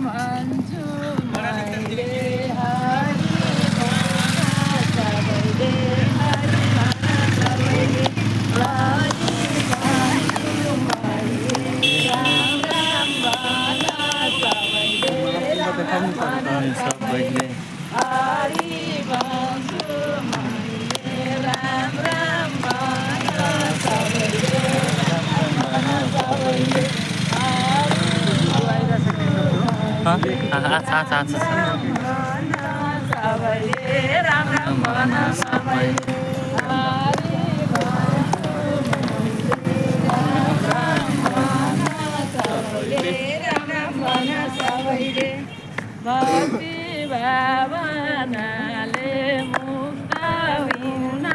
भन्छु मैले हरि सबैले हरि सबैले हरि भन्छु मैले राम राम भन सबैले राम राम भन सबैले हरि भन्छु मैले राम राम भन सबैले सबैले सबैले राम राम भन सबैले हरि सबैले राम राम भन सबैले भक्ति भावनाले मुक्त हुन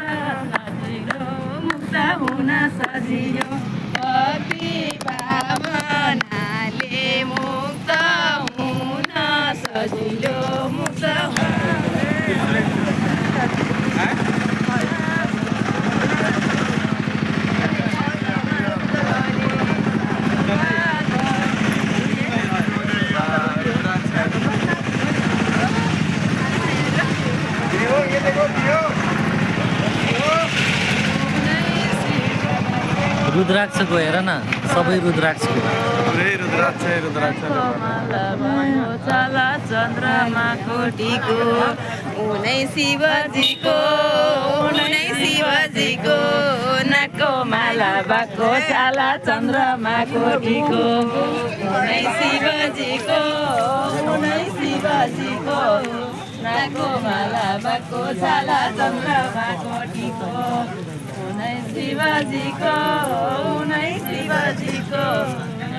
सजिलो मुक्त हुन सजिलो भक्ति भावनाले मुक्त हुन सजिलो मुक्त रुद्राक्षको हेर न सबै रुद्राक्षको चला चन्द्रमाको टिको उनै शिवजीको नाकको माला भएको छाला चन्द्रमाको टिको उनै शिवजीको नाकको माला भएको छाला चन्द्रमाको टिको उनै शिवजीको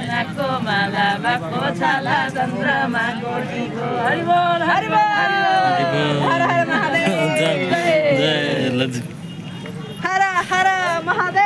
नाकको माला भएको छाला चन्द्रमाको टिको हरि बोल हर हर महादेव जय हर हर महादेव